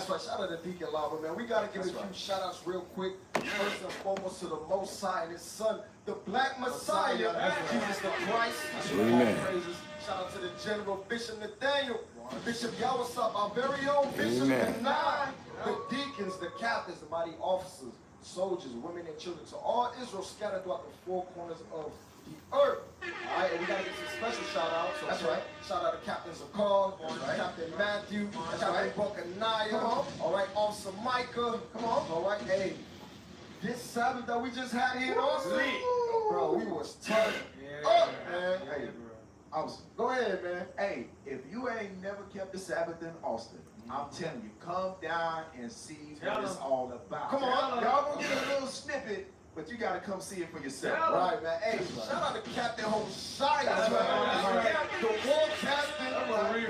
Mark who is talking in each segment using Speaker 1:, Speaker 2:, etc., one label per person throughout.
Speaker 1: That's right. Shout out to Deacon Lava, man. We got to give a few shout outs real quick. First and foremost to the Most High and his son, the Black Messiah, Jesus the Christ.
Speaker 2: Amen.
Speaker 1: Praises. Shout out to the General Bishop Nathaniel, Bishop Yawasop, our very own Bishop Benai, the deacons, the captains, the mighty officers, soldiers, women, and children, to all Israel scattered throughout the four corners of the earth. All right, and we got to get some special shout outs. So
Speaker 3: that's right.
Speaker 1: Shout out to Captain Zakar, Captain Matthew, Captain Buckanaya. All right, Officer Micah. Come on. All right, hey, this Sabbath that we just had here in Austin, bro, we was turned up, man.
Speaker 3: Hey, go ahead, man. Hey, if you ain't never kept the Sabbath in Austin, I'm telling you, come down and see what it's all about.
Speaker 1: Come on.
Speaker 3: Y'all gonna get a little snippet, but you gotta come see it for yourself.
Speaker 1: Right, man. Hey, shout out to Captain Hosea. That's right. The war captain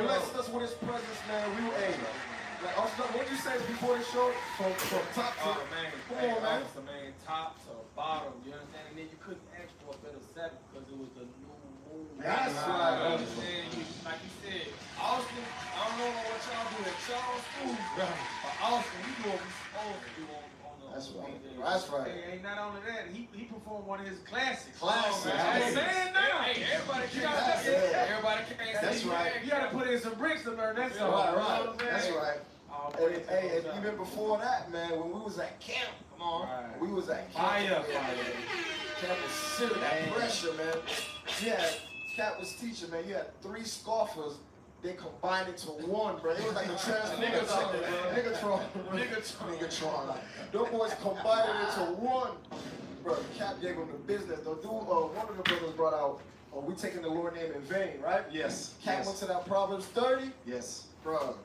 Speaker 1: blessed us with his presence, man. We were, hey, like, what did you say before the show? From top to,
Speaker 4: man.
Speaker 1: come on, man.
Speaker 4: Man, top to bottom, you understand? And then you couldn't ask for a better Sabbath because it was the new moon.
Speaker 1: That's right.
Speaker 4: You understand? Like you said, Austin, I don't know what y'all do at y'all's school, but Austin, we do what we supposed to do on the
Speaker 1: That's right.
Speaker 4: weekdays.
Speaker 1: That's right.
Speaker 4: Hey, ain't not only that, he performed one of his classics.
Speaker 1: Classics.
Speaker 4: Hey, man, now. Hey, everybody can't. Everybody can't.
Speaker 3: That's right.
Speaker 4: You gotta put in some bricks to learn that song.
Speaker 1: Right.
Speaker 3: That's right.
Speaker 1: Hey, and even before that, man, when we was at camp, come on, we was at camp.
Speaker 4: Fire.
Speaker 1: Camp was sitting that pressure, man. Yeah, Cap was teaching, man. You had 3 scoffers. They combined into one, bro. It was like the Transformers out there, Niggatron. Those boys combined it into one. Bro, Cap gave them the business. The dude, one of the brothers brought out, we taking the Lord name in vain, right?
Speaker 3: Yes.
Speaker 1: Cap went to that Proverbs 30.
Speaker 3: Yes.
Speaker 1: Bro.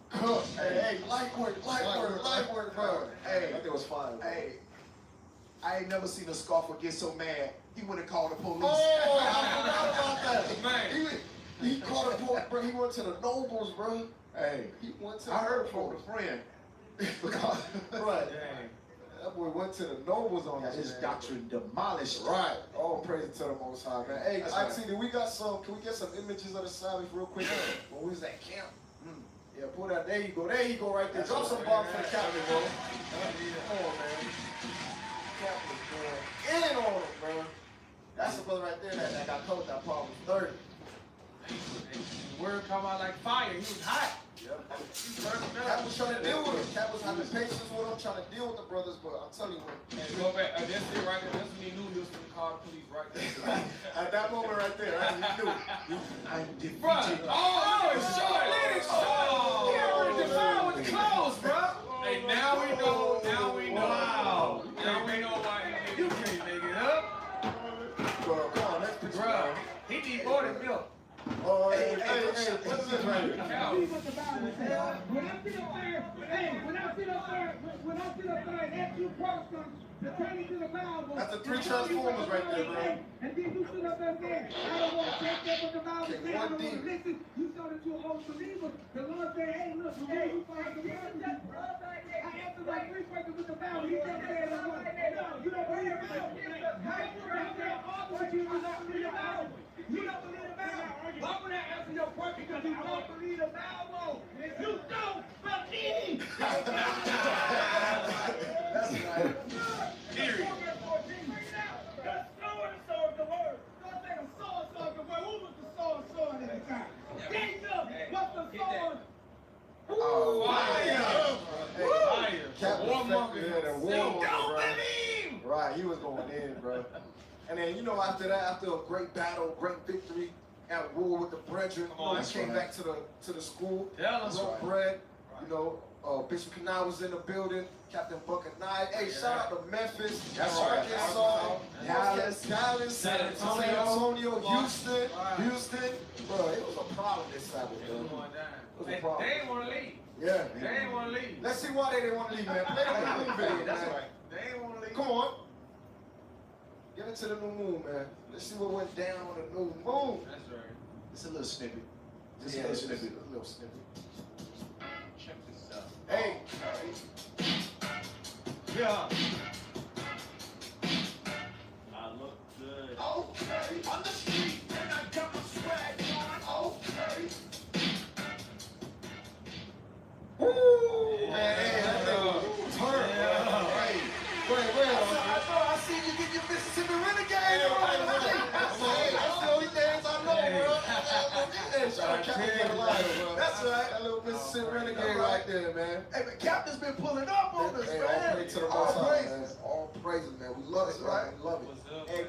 Speaker 1: Cook. Hey, light work, bro.
Speaker 3: Hey,
Speaker 1: That thing was fire.
Speaker 3: Hey, I ain't never seen a scoffer get so mad. He would have called the police.
Speaker 1: Oh, I forgot about that.
Speaker 4: Man.
Speaker 1: He caught a boy, bro. He went to the nobles, bro.
Speaker 3: Hey,
Speaker 1: He went to
Speaker 3: I
Speaker 1: the
Speaker 3: heard from
Speaker 1: nobles.
Speaker 3: a friend.
Speaker 1: Right. That boy went to the nobles on
Speaker 3: His
Speaker 1: man.
Speaker 3: doctrine demolished.
Speaker 1: Right. All praise to the Most High, man. Hey,
Speaker 3: That's
Speaker 1: I
Speaker 3: right.
Speaker 1: see that we got some. Can we get some images of the Sabbath real quick? When we was at camp. Yeah, pull that. There you go. There you go, right there. Drop some bombs for the captain, bro. Come on, man. Captain was going in on him, bro. That's the brother right there that got caught with that problem. 30.
Speaker 4: The word come out like fire. He was hot.
Speaker 1: Cap was trying to deal with him. Cap was having patience with him, trying to deal with the brothers, but I'm telling you what.
Speaker 4: And go back. That's it right there. That's when he knew he was going to call the police right there.
Speaker 1: At that moment right there, right, you knew.
Speaker 3: I'm defeated.
Speaker 4: Oh, it's short. It's short. He already defined with the clothes, bro. Hey, now we know. Now we know. Wow. Now we know why you can't make it up.
Speaker 1: Bro, come on, let's picture.
Speaker 4: Bro, he need more than milk.
Speaker 1: Oh, hey, what is this right here?
Speaker 5: Read what the Bible says. When I sit up there and ask you questions pertaining to the Bible.
Speaker 1: That's the 3 Transformers right there, bro.
Speaker 5: And then you sit up there and say, I don't want to take that what the Bible says. I don't want to
Speaker 1: deep.
Speaker 5: listen. You thought that you're a whole believer. The Lord said, hey, look, you find the Bible. I answered like 3 questions with the Bible. He just said, no, you don't believe the Bible. How you argue with you do not believe the Bible? You don't believe the Bible. Why would I answer your question? Because you don't believe the Bible. You don't believe.
Speaker 1: That's right.
Speaker 5: Period. The sword of the word. Don't say the sword of the word. Who was the sword at the time? Jesus was the sword.
Speaker 1: Oh,
Speaker 4: Fire.
Speaker 1: Cap was
Speaker 4: Warmonger.
Speaker 1: yeah, the warmonger, bro. Right, he was going in, bro. And then, you know, after that, after a great battle, great victory, at war with the brethren, he came back to the school, broke bread, you know, Bishop Kanai was in the building, Captain Buckanai. Hey, shout out to Memphis, Arkansas, Dallas, San Antonio, Houston. Bro, it was a problem this Sabbath, bro. It was a problem.
Speaker 4: They didn't want to leave.
Speaker 1: Yeah.
Speaker 4: They didn't want to leave.
Speaker 1: Let's see why they didn't want to leave, man. Play the new moon video,
Speaker 4: That's
Speaker 1: man.
Speaker 4: right. They didn't want to leave.
Speaker 1: Come on. Get into the new moon, man. Let's see what went down on the new moon.
Speaker 4: That's right.
Speaker 3: It's a little snippet. Just
Speaker 1: Yeah,
Speaker 3: a little
Speaker 1: it's
Speaker 3: snippet.
Speaker 1: a little snippet.
Speaker 4: Check this out.
Speaker 1: Hey.
Speaker 4: Yeah. I look good.
Speaker 1: Okay. On the street, and I got my swag on. Okay. Woo! Mississippi Renegade right there, man.
Speaker 3: Hey, but Captain's been pulling up on us,
Speaker 1: Hey,
Speaker 3: man.
Speaker 1: all praise to the
Speaker 3: All
Speaker 1: Most High, man.
Speaker 3: praises.
Speaker 1: All praises, man. We love it, right? We love it. Hey,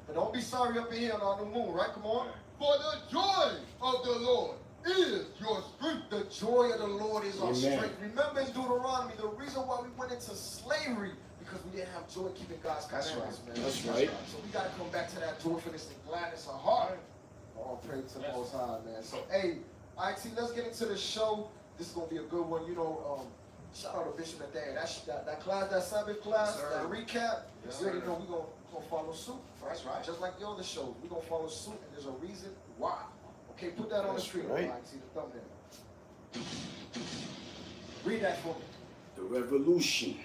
Speaker 1: but don't be sorry up in here on the moon, right? Come on.
Speaker 2: For the joy of the Lord is your strength.
Speaker 1: The joy of the Lord is our
Speaker 6: Amen.
Speaker 1: strength. Remember in Deuteronomy, the reason why we went into slavery because we didn't have joy keeping God's commandments, man.
Speaker 6: That's right.
Speaker 1: So we got to come back to that joyfulness and gladness of heart. All praise to the Most High, man. So, hey, IT, let's get into the show. This is going to be a good one. You know, shout out to Bishop and Dan. That class, that Sabbath class,
Speaker 3: Yes,
Speaker 1: that recap,
Speaker 3: Yes,
Speaker 1: you already
Speaker 3: sir.
Speaker 1: know we're going to follow suit.
Speaker 3: That's right.
Speaker 1: Just like the other shows, we're going to follow suit, and there's a reason why. Okay, put that on the
Speaker 6: That's
Speaker 1: screen,
Speaker 6: right.
Speaker 1: IT, the thumbnail. Read that for me.
Speaker 6: The revolution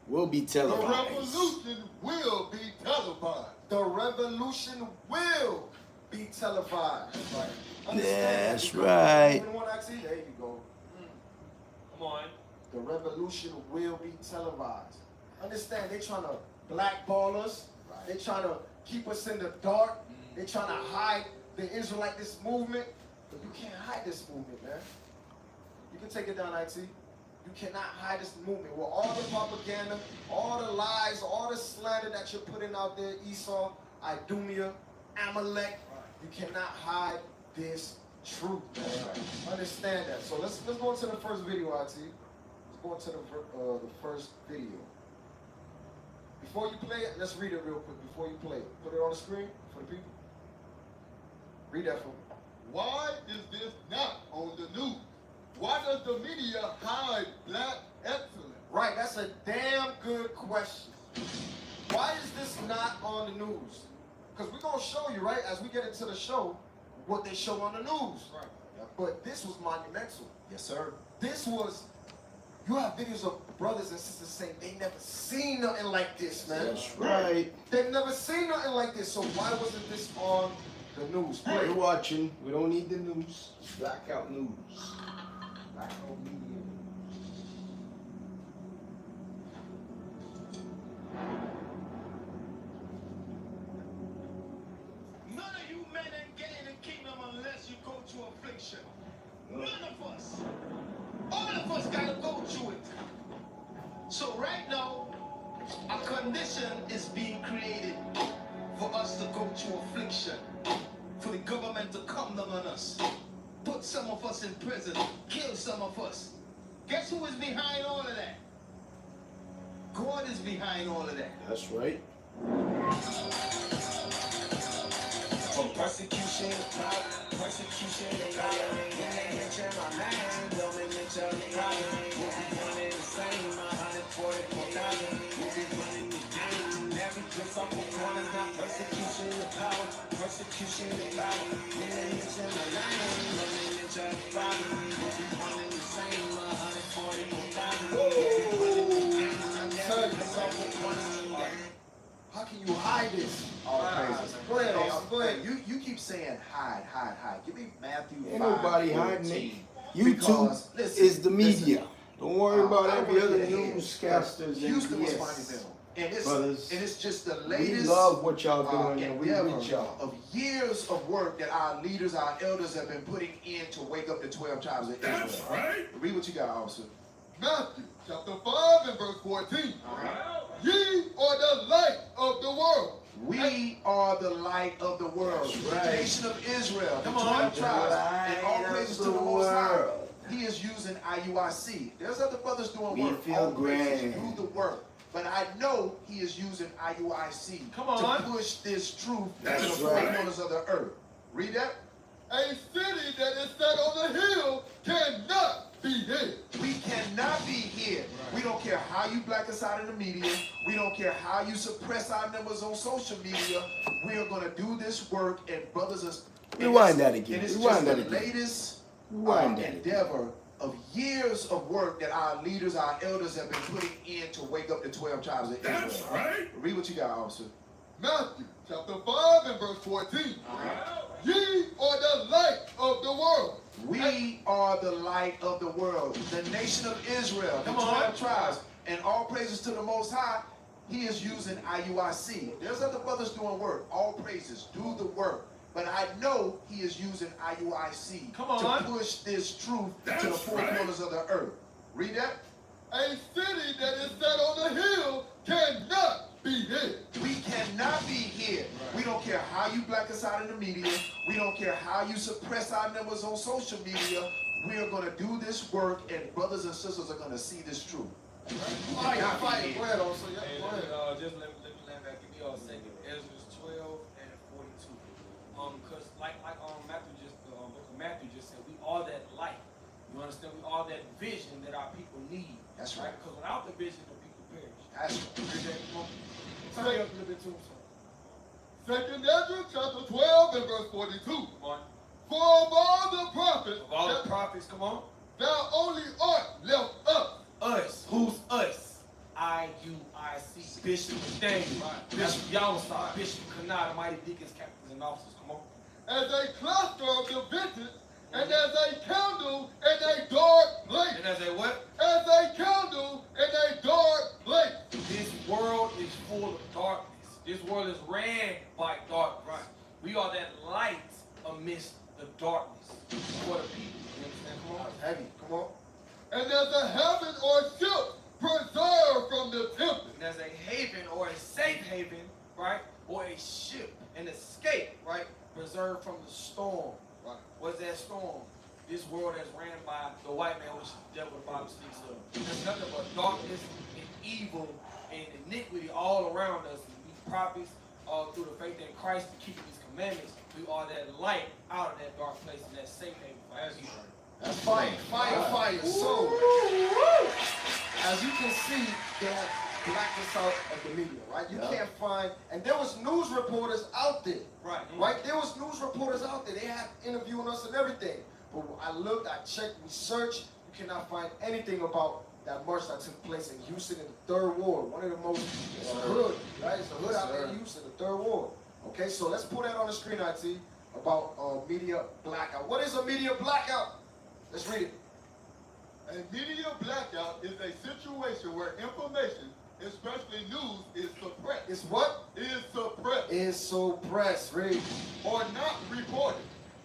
Speaker 6: will be
Speaker 2: The
Speaker 6: televised.
Speaker 2: revolution will be televised.
Speaker 1: The revolution will be televised. That's right.
Speaker 6: That's
Speaker 1: Understand that.
Speaker 6: right.
Speaker 1: You want IT? There you go.
Speaker 4: Come on.
Speaker 1: The revolution will be televised. Understand, they're trying to blackball us. They're trying to keep us in the dark. They're trying to hide the Israelite this movement. But you can't hide this movement, man. You can take it down, IT. You cannot hide this movement. With all the propaganda, all the lies, all the slander that you're putting out there, Esau, Idumea, Amalek, you cannot hide this truth, man. Understand that. So let's go into the first video, IT. Let's go into the first video. Before you play it, let's read it real quick. Before you play it, put it on the screen for the people. Read that for me.
Speaker 2: Why is this not on the news? Why does the media hide black excellence?
Speaker 1: Right, that's a damn good question. Why is this not on the news? Because we're going to show you, right, as we get into the show, what they show on the news.
Speaker 3: Right.
Speaker 1: But this was monumental.
Speaker 3: Yes, sir.
Speaker 1: This was, you have videos of brothers and sisters saying they never seen nothing like this, man.
Speaker 6: That's right.
Speaker 1: They've never seen nothing like this, so why wasn't this on the news? Play.
Speaker 6: We're watching. We don't need the news. Blackout news. Blackout media.
Speaker 7: None of you men ain't getting the kingdom unless you go through affliction. None of us. All of us gotta go through it. So right now, a condition is being created for us to go through affliction. For the government to come down on us. Put some of us in prison. Kill some of us. Guess who is behind all of that? God is behind all of that.
Speaker 6: That's right.
Speaker 7: From persecution to power, persecution to power. When they mention my name, don't they mention the problem. We'll be running the same, 144,000. We'll be running the game. Every place up on corners, not persecution to power, persecution to power. When they mention my name, don't they mention the problem. We'll be running the same, 144,000. We'll be running the game. Every place up on corners.
Speaker 1: How can you hide this?
Speaker 3: All praises.
Speaker 1: Go ahead,
Speaker 3: Hey,
Speaker 1: Austin, go ahead.
Speaker 3: You keep saying hide. Give me Matthew 5.
Speaker 6: Ain't nobody hiding it. YouTube
Speaker 3: Because, listen,
Speaker 6: is the media.
Speaker 3: listen.
Speaker 6: Don't worry about
Speaker 3: I
Speaker 6: every
Speaker 3: wanna
Speaker 6: other
Speaker 3: get ahead.
Speaker 6: newscasters and
Speaker 3: Houston was
Speaker 6: BS.
Speaker 3: monumental. And
Speaker 6: Brothers,
Speaker 3: it's just the
Speaker 6: We
Speaker 3: latest
Speaker 6: love what y'all doing and we
Speaker 3: endeavor
Speaker 6: reach y'all.
Speaker 3: of years of work that our leaders, our elders have been putting in to wake up the 12 tribes of Israel.
Speaker 2: That's right.
Speaker 3: Read what you got, officer.
Speaker 2: Matthew chapter 5 and verse 14. Ye are the light of the world.
Speaker 3: We are the light of the world.
Speaker 6: That's
Speaker 3: The
Speaker 6: right.
Speaker 3: nation of Israel, the
Speaker 4: Come on.
Speaker 3: 12 tribes,
Speaker 6: Light
Speaker 3: and all
Speaker 6: of
Speaker 3: praises
Speaker 6: the
Speaker 3: to the Most High.
Speaker 6: world.
Speaker 3: He is using IUIC. There's other brothers doing
Speaker 6: We
Speaker 3: work.
Speaker 6: feel
Speaker 3: All praises
Speaker 6: grand.
Speaker 3: do the work. But I know he is using IUIC
Speaker 4: Come on.
Speaker 3: to push this truth
Speaker 6: That's
Speaker 3: to the
Speaker 6: right.
Speaker 3: four corners of the earth. Read that.
Speaker 2: A city that is set on the hill cannot be hid.
Speaker 3: We cannot be here. We don't care how you black us out in the media. We don't care how you suppress our numbers on social media. We are going to do this work, and brothers are...
Speaker 6: Rewind that again.
Speaker 3: And it's
Speaker 6: Rewind
Speaker 3: just
Speaker 6: that
Speaker 3: the
Speaker 6: again.
Speaker 3: latest
Speaker 6: Rewind that again.
Speaker 3: endeavor of years of work that our leaders, our elders have been putting in to wake up the 12 tribes of Israel.
Speaker 2: That's right.
Speaker 3: Read what you got, officer.
Speaker 2: Matthew chapter 5 and verse 14. Ye are the light of the world.
Speaker 3: We are the light of the world, the nation of Israel, the
Speaker 4: Come on.
Speaker 3: 12 tribes, and all praises to the Most High. He is using IUIC. There's other brothers doing work. All praises, do the work. But I know he is using IUIC
Speaker 4: Come on.
Speaker 3: to push this truth to the four corners of the earth. Read that.
Speaker 2: A city that is set on the hill cannot be hid.
Speaker 3: We cannot be here. We don't care how you black us out in the media. We don't care how you suppress our numbers on social media. We are going to do this work, and brothers and sisters are going to see this truth.
Speaker 1: Fire. Go ahead, also. Yeah,
Speaker 4: Hey,
Speaker 1: go ahead.
Speaker 4: just let me land back. Give me a second. Ezra 12 and 42. Because like book of Matthew just said, we are that light. You understand? We are that vision that our people need.
Speaker 3: That's right.
Speaker 4: Because without the vision, the people perish.
Speaker 3: That's
Speaker 1: Turn me up a little bit too.
Speaker 2: Second Ezra chapter 12 and verse 42.
Speaker 4: Come on.
Speaker 2: For of all the prophets,
Speaker 4: Of all the prophets, come on.
Speaker 2: thou only art left us.
Speaker 4: Us. Who's us? IUIC. Bishop Nathaniel. Bishop Yawasai. Bishop Kanada. Mighty deacons, captains, and officers. Come on.
Speaker 2: As a cluster of divisions, and as a candle in a dark place.
Speaker 4: And as a what?
Speaker 2: As a candle in a dark place.
Speaker 4: This world is full of darkness. This world is ran by darkness. Right. We are that light amidst the darkness for the people. You understand? Come on.
Speaker 1: Heavy. Come on.
Speaker 2: And as a heaven or ship preserved from the tempest.
Speaker 4: And as a haven or a safe haven, right? Or a ship, an escape, right? Preserved from the storm.
Speaker 1: Right.
Speaker 4: What's that storm? This world that's ran by the white man, which is the devil, the Bible speaks of. There's nothing but darkness and evil and iniquity all around us. And we prophets, through the faith in Christ, to keep his commandments, we are that light out of that dark place and that safe haven for our people.
Speaker 1: That's fire. So, as you can see, they have blacked us out of the media, right? You can't find, and there was news reporters out there, right? There was news reporters out there. They had interviewing us and everything. But I looked, I checked, we searched. You cannot find anything about that march that took place in Houston in the 3rd Ward, one of the most hood, right? It's a hood out there in Houston, the 3rd Ward. Okay, so let's put that on the screen, IT, about media blackout. What is a media blackout? Let's read it.
Speaker 2: A media blackout is a situation where information, especially news, is suppressed.
Speaker 1: It's what?
Speaker 2: Is suppressed.
Speaker 1: Is suppressed. Read.
Speaker 2: Or not reported,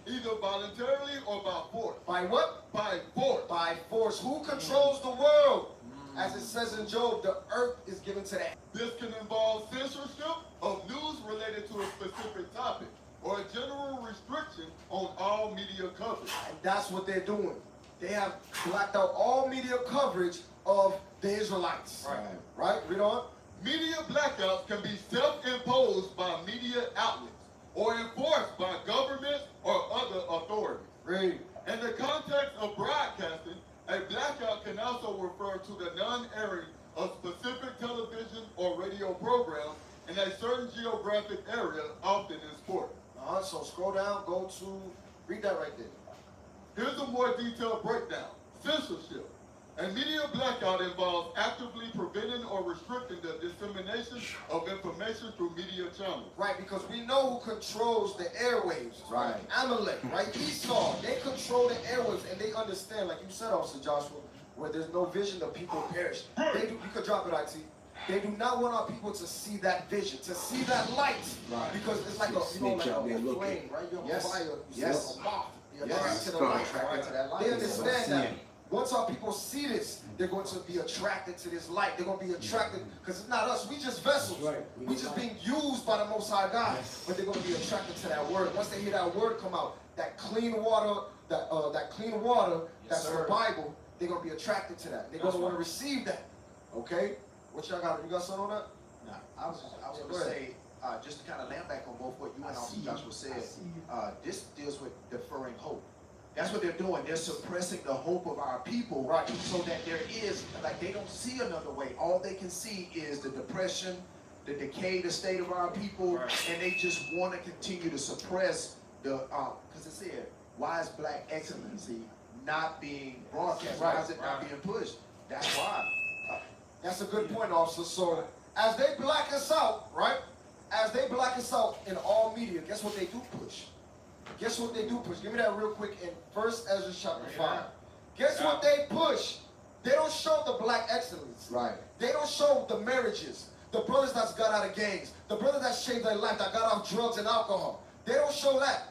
Speaker 2: either voluntarily or by force.
Speaker 1: By what?
Speaker 2: By force.
Speaker 1: By force. Who controls the world? As it says in Job, the earth is given to that.
Speaker 2: This can involve censorship of news related to a specific topic, or a general restriction on all media coverage.
Speaker 1: And that's what they're doing. They have blacked out all media coverage of the Israelites. Right? Read on.
Speaker 2: Media blackouts can be self-imposed by media outlets or enforced by governments or other authorities.
Speaker 1: Read.
Speaker 2: In the context of broadcasting, a blackout can also refer to the non-airing of specific television or radio programs in a certain geographic area, often in sport.
Speaker 1: So scroll down, go to, read that right there.
Speaker 2: Here's a more detailed breakdown. Censorship. A media blackout involves actively preventing or restricting the dissemination of information through media channels.
Speaker 1: Right, because we know who controls the airwaves.
Speaker 3: Right.
Speaker 1: Amalek, right? Esau, they control the airwaves and they understand, like you said, Officer Joshua, where there's no vision, the people perish. They do, you could drop it, IT. They do not want our people to see that vision, to see that light.
Speaker 6: Right.
Speaker 1: Because it's like a, you know, like a flame, right? You have a fire, you see a moth. You're attracted to the light, right? They understand that. Once our people see this, they're going to be attracted to this light. They're going to be attracted, because it's not us. We just vessels. We just being used by the Most High God. But they're going to be attracted to that word. Once they hear that word come out, that clean water, that clean water, that's in the Bible, they're going to be attracted to that. They're going to want to receive that. Okay? What y'all got? You got something on that?
Speaker 3: Nah, I was going to say, just to kind of land back on both what you and Officer Joshua said, this deals with deferring hope. That's what they're doing. They're suppressing the hope of our people, right? So that there is, like, they don't see another way. All they can see is the depression, the decay, the state of our people, and they just want to continue to suppress the, because it said, why is black excellency not being broadcast? Why is it not being pushed? That's why.
Speaker 1: That's a good point, officer. So, as they black us out, right? As they black us out in all media, guess what they do push? Guess what they do push? Give me that real quick in 1 Ezra chapter 5. Guess what they push? They don't show the black excellence.
Speaker 3: Right.
Speaker 1: They don't show the marriages, the brothers that's got out of gangs, the brothers that shaved their life, that got off drugs and alcohol. They don't show that.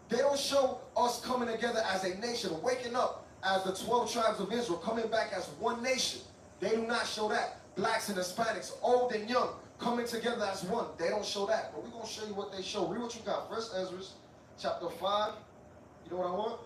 Speaker 1: They don't show us coming together as a nation, waking up as the 12 tribes of Israel, coming back as one nation. They do not show that. Blacks and Hispanics, old and young, coming together as one. They don't show that. But we're going to show you what they show. Read what you got. First Ezra, chapter 5. You know what I want?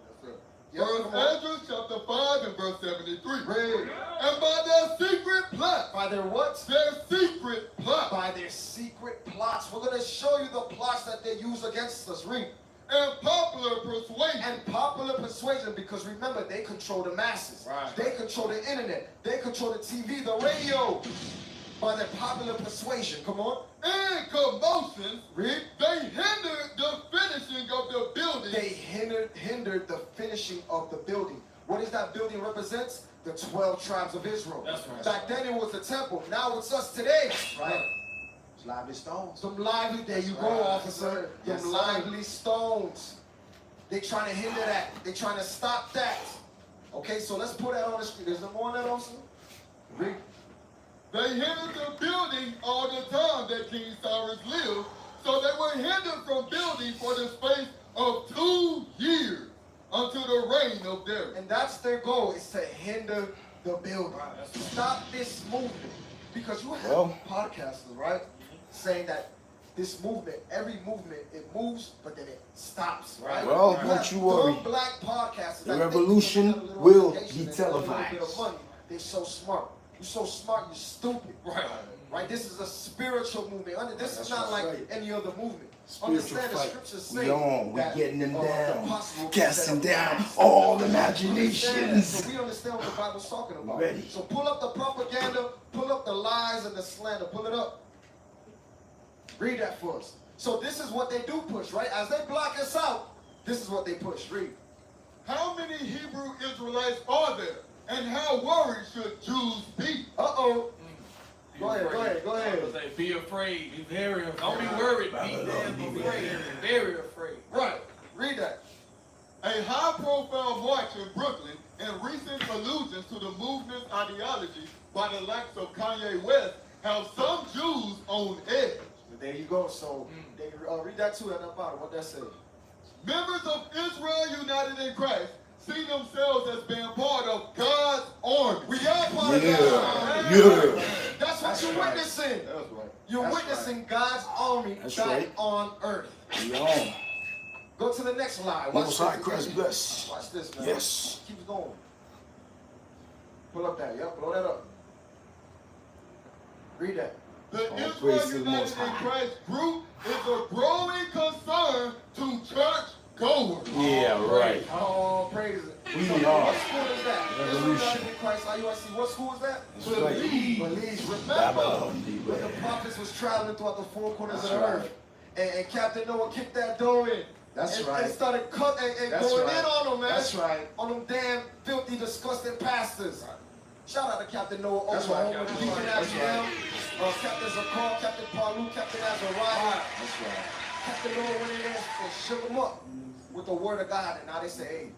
Speaker 2: First Ezra chapter 5 and verse 73.
Speaker 1: Read.
Speaker 2: And by their secret plot.
Speaker 1: By their what?
Speaker 2: Their secret plot.
Speaker 1: By their secret plots. We're going to show you the plots that they use against us. Read.
Speaker 2: And popular persuasion.
Speaker 1: And popular persuasion, because remember, they control the masses.
Speaker 4: Right.
Speaker 1: They control the internet. They control the TV, the radio. By their popular persuasion. Come on.
Speaker 2: And commotions.
Speaker 1: Read.
Speaker 2: They hindered the finishing of the building.
Speaker 1: They hindered the finishing of the building. What does that building represents? The 12 tribes of Israel.
Speaker 4: That's right.
Speaker 1: Back then it was the temple. Now it's us today.
Speaker 3: Right. Lively stones.
Speaker 1: Some lively, there you go,
Speaker 3: Right.
Speaker 1: officer.
Speaker 3: Yes,
Speaker 1: Some
Speaker 3: sir.
Speaker 1: lively stones. They trying to hinder that. They trying to stop that. Okay, so let's put that on the screen. There's no more on that also? Read.
Speaker 2: They hindered the building all the time that King Cyrus lived, so they were hindered from building for the space of 2 years until the reign of Darius.
Speaker 1: And that's their goal, is to hinder the building.
Speaker 4: Right, that's right.
Speaker 1: Stop this movement. Because you have
Speaker 6: Well.
Speaker 1: podcasters, right? Saying that this movement, every movement, it moves, but then it stops, right?
Speaker 6: Well,
Speaker 1: You
Speaker 6: don't
Speaker 1: have
Speaker 6: you worry.
Speaker 1: dumb black podcasters.
Speaker 6: The
Speaker 1: that think
Speaker 6: revolution
Speaker 1: they can have a little
Speaker 6: will
Speaker 1: obligation
Speaker 6: be
Speaker 1: and get a little bit
Speaker 6: televised.
Speaker 1: of money. They're so smart. You're so smart, you're stupid.
Speaker 4: Right.
Speaker 1: Right? This is a spiritual movement. This is
Speaker 6: That's
Speaker 1: not like
Speaker 6: right.
Speaker 1: any other movement.
Speaker 6: Spiritual
Speaker 1: Understand the
Speaker 6: fight.
Speaker 1: scriptures say
Speaker 6: We on. We
Speaker 1: that,
Speaker 6: getting them
Speaker 1: the
Speaker 6: down.
Speaker 1: apostle will be
Speaker 6: Casting
Speaker 1: set up
Speaker 6: down
Speaker 1: last.
Speaker 6: all
Speaker 1: Understand that?
Speaker 6: imaginations.
Speaker 1: So we understand what the Bible's talking about.
Speaker 6: Ready.
Speaker 1: So pull up the propaganda, pull up the lies and the slander, pull it up. Read that for us. So this is what they do push, right? As they block us out, this is what they push. Read.
Speaker 2: How many Hebrew Israelites are there? And how worried should Jews be?
Speaker 1: Uh-oh.
Speaker 4: Be
Speaker 1: Go ahead,
Speaker 4: afraid.
Speaker 1: go ahead, go ahead.
Speaker 4: I was like, be afraid. Be very afraid. Don't be worried. Be damn afraid. Very afraid.
Speaker 1: Right. Read that.
Speaker 2: A high-profile march in Brooklyn and recent allusions to the movement's ideology by the likes of Kanye West have some Jews on edge.
Speaker 1: But there you go. So they read that too at the bottom. What that say?
Speaker 2: Members of Israel United in Christ see themselves as being part of God's army.
Speaker 1: We are part of
Speaker 6: Yeah.
Speaker 1: God.
Speaker 6: Yeah.
Speaker 1: That's what you're
Speaker 3: right.
Speaker 1: witnessing.
Speaker 3: That's right.
Speaker 1: You're
Speaker 3: That's
Speaker 1: witnessing God's army
Speaker 6: That's
Speaker 1: back
Speaker 6: right.
Speaker 1: on earth.
Speaker 6: We on.
Speaker 1: Go to the next slide. Watch
Speaker 6: Most High
Speaker 1: this.
Speaker 6: Christ bless.
Speaker 1: Watch this, man.
Speaker 6: Yes.
Speaker 1: Keeps going. Pull up that. Yep. Blow that up. Read that.
Speaker 2: The
Speaker 6: All
Speaker 2: Israel
Speaker 6: praise to the
Speaker 2: United
Speaker 6: Most
Speaker 2: in
Speaker 6: High.
Speaker 2: Christ group is a growing concern to church goers.
Speaker 6: Yeah, right.
Speaker 1: Oh, praise it.
Speaker 6: We
Speaker 1: So
Speaker 6: are.
Speaker 1: what school is that? Israel
Speaker 6: Revolution.
Speaker 1: United in Christ IUIC. What school is that?
Speaker 6: That's right.
Speaker 1: Believe. Remember
Speaker 6: Babylon
Speaker 1: when
Speaker 6: beware.
Speaker 1: the prophets was traveling throughout the four corners
Speaker 3: That's
Speaker 1: of the
Speaker 3: right.
Speaker 1: earth, and Captain Noah kicked that door in.
Speaker 3: That's
Speaker 1: and,
Speaker 3: right.
Speaker 1: And started and
Speaker 3: That's
Speaker 1: going
Speaker 3: right.
Speaker 1: in on them, man.
Speaker 3: That's right.
Speaker 1: On them damn filthy, disgusting pastors. Shout out to Captain Noah
Speaker 3: That's
Speaker 1: Oklahoma,
Speaker 3: right.
Speaker 1: Deacon
Speaker 3: That's
Speaker 1: Abiel, Captain Zakar, Captain Palu, Captain Azariah.
Speaker 3: That's right.
Speaker 1: Captain Noah went in there and shook them up with the word of God, and now they say,